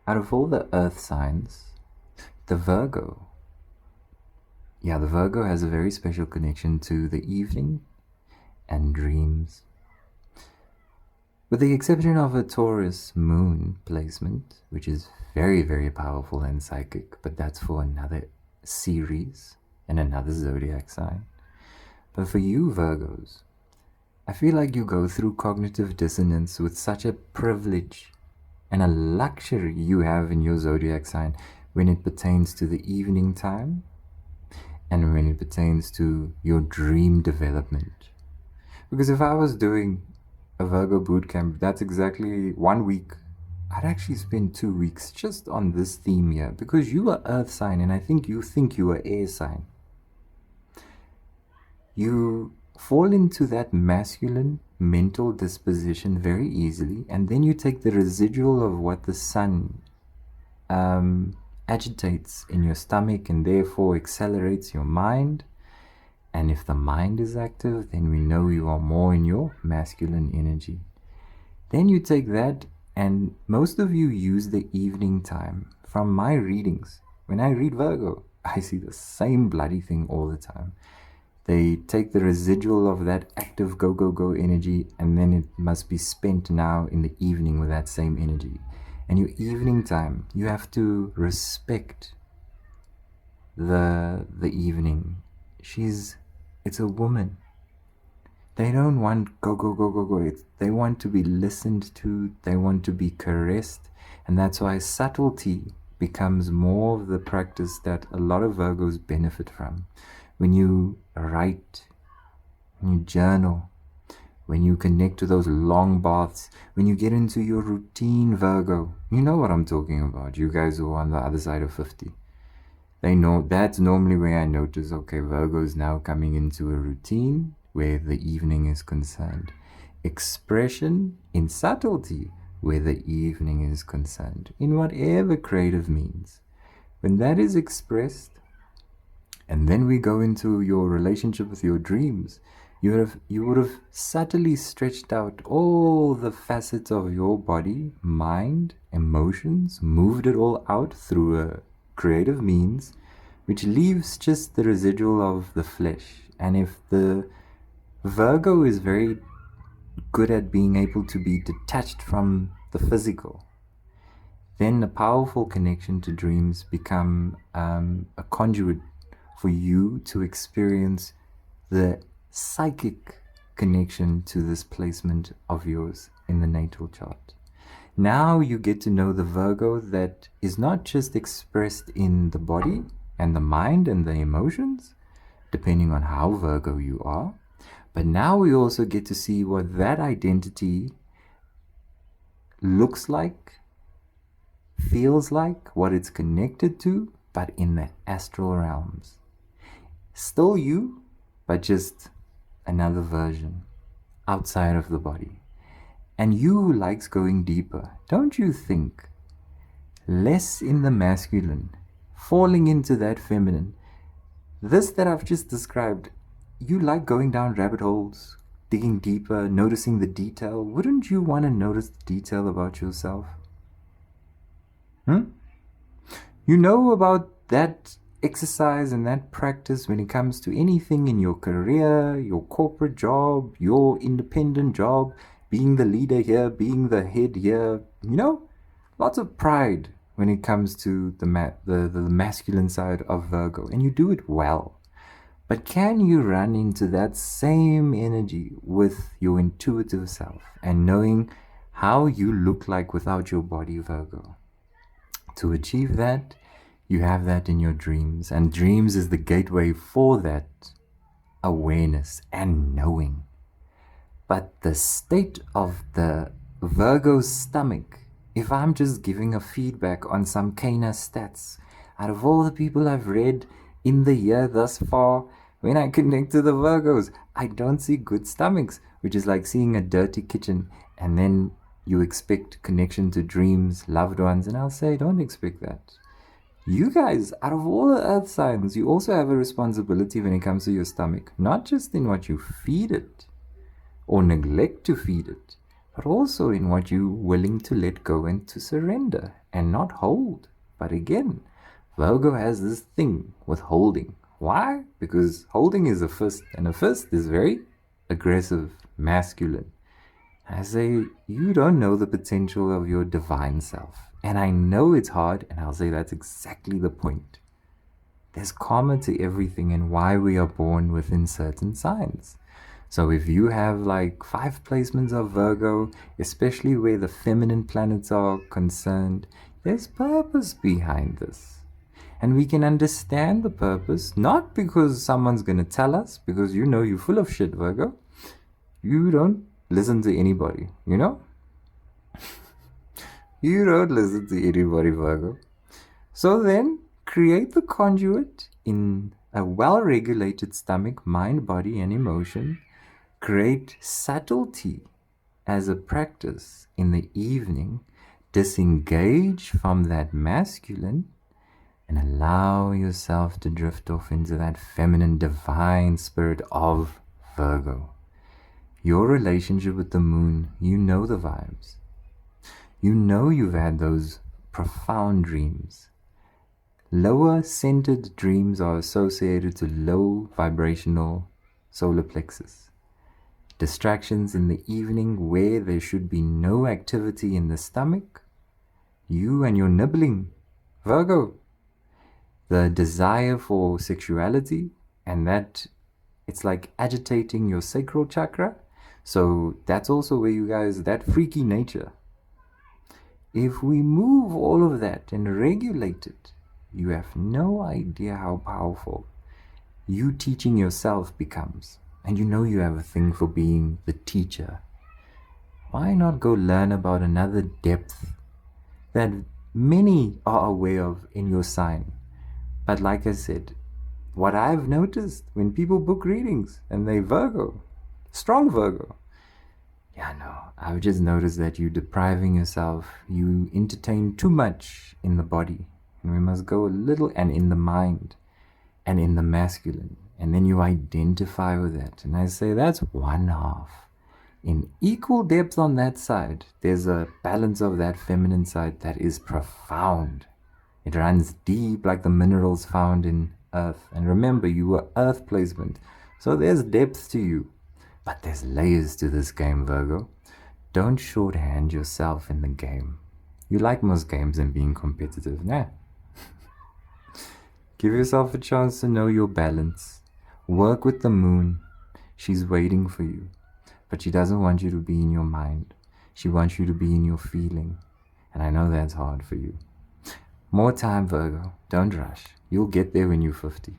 Out of all the earth signs, the Virgo, the Virgo has a very special connection to the evening and dreams. With the exception of a Taurus moon placement, which is very, very powerful and psychic, but that's for another series and another zodiac sign. But for you Virgos, I feel like you go through cognitive dissonance with such a privilege and a luxury you have in your zodiac sign when it pertains to the evening time and when it pertains to your dream development. Because if I was doing a Virgo bootcamp, that's exactly 1 week. I'd actually spend 2 weeks just on this theme here, because you are earth sign and I think you are air sign. You fall into that masculine mental disposition very easily, and then you take the residual of what the sun agitates in your stomach and therefore accelerates your mind. And if the mind is active, then we know you are more in your masculine energy. Then you take that, and most of you use the evening time. From my readings, when I read Virgo, I see the same bloody thing all the time. They take the residual of that active go, go, go energy, and then it must be spent now in the evening with that same energy. And your evening time, you have to respect the evening. It's a woman. They don't want go, go, go, go, go. They want to be listened to. They want to be caressed. And that's why subtlety becomes more of the practice that a lot of Virgos benefit from. When you write, when you journal, when you connect to those long baths, when you get into your routine, Virgo, you know what I'm talking about. You guys who are on the other side of 50. They know that's normally where I notice, okay, Virgo is now coming into a routine where the evening is concerned. Expression in subtlety where the evening is concerned, in whatever creative means. When that is expressed, and then we go into your relationship with your dreams, you would have subtly stretched out all the facets of your body, mind, emotions, moved it all out through a creative means, which leaves just the residual of the flesh. And if the Virgo is very good at being able to be detached from the physical, then a powerful connection to dreams become a conduit for you to experience the psychic connection to this placement of yours in the natal chart. Now you get to know the Virgo that is not just expressed in the body and the mind and the emotions, depending on how Virgo you are, but now we also get to see what that identity looks like, feels like, what it's connected to, but in the astral realms. Still you, but just another version outside of the body. And you who likes going deeper, don't you think? Less in the masculine, falling into that feminine. This that I've just described, you like going down rabbit holes, digging deeper, noticing the detail. Wouldn't you want to notice the detail about yourself? You know about that exercise and that practice when it comes to anything in your career, your corporate job, your independent job, being the leader here, being the head here, lots of pride when it comes to the masculine side of Virgo, and you do it well. But can you run into that same energy with your intuitive self and knowing how you look like without your body, Virgo? To achieve that, you have that in your dreams, and dreams is the gateway for that awareness and knowing. But the state of the Virgo stomach, if I'm just giving a feedback on some Kana stats, out of all the people I've read in the year thus far, when I connect to the Virgos, I don't see good stomachs, which is like seeing a dirty kitchen, and then you expect connection to dreams, loved ones, and I'll say, don't expect that. You guys, out of all the earth signs, you also have a responsibility when it comes to your stomach, not just in what you feed it or neglect to feed it, but also in what you're willing to let go and to surrender and not hold. But again, Virgo has this thing with holding. Why? Because holding is a fist, and a fist is very aggressive, masculine. I say, you don't know the potential of your divine self. And I know it's hard, and I'll say that's exactly the point. There's karma to everything and why we are born within certain signs. So if you have like 5 placements of Virgo, especially where the feminine planets are concerned, there's purpose behind this. And we can understand the purpose, not because someone's going to tell us, because you know you're full of shit, Virgo. You don't listen to anybody, you know? You don't listen to anybody, Virgo. So then, create the conduit in a well-regulated stomach, mind, body, and emotion. Create subtlety as a practice in the evening. Disengage from that masculine and allow yourself to drift off into that feminine divine spirit of Virgo. Your relationship with the moon, you know the vibes. You know you've had those profound dreams. Lower centered dreams are associated to low vibrational solar plexus. Distractions in the evening where there should be no activity in the stomach. You and your nibbling, Virgo. The desire for sexuality, and that it's like agitating your sacral chakra. So that's also where you guys, that freaky nature. If we move all of that and regulate it, you have no idea how powerful you teaching yourself becomes. And you know you have a thing for being the teacher. Why not go learn about another depth that many are aware of in your sign? But like I said, what I've noticed when people book readings and they Virgo, strong Virgo, yeah, no, I've just noticed that you're depriving yourself. You entertain too much in the body. And we must go a little, and in the mind, and in the masculine. And then you identify with that. And I say that's one half. In equal depth on that side, there's a balance of that feminine side that is profound. It runs deep like the minerals found in earth. And remember, you were earth placement. So there's depth to you. But there's layers to this game, Virgo. Don't shorthand yourself in the game. You like most games and being competitive, nah? Give yourself a chance to know your balance. Work with the moon. She's waiting for you. But she doesn't want you to be in your mind. She wants you to be in your feeling. And I know that's hard for you. More time, Virgo. Don't rush. You'll get there when you're 50.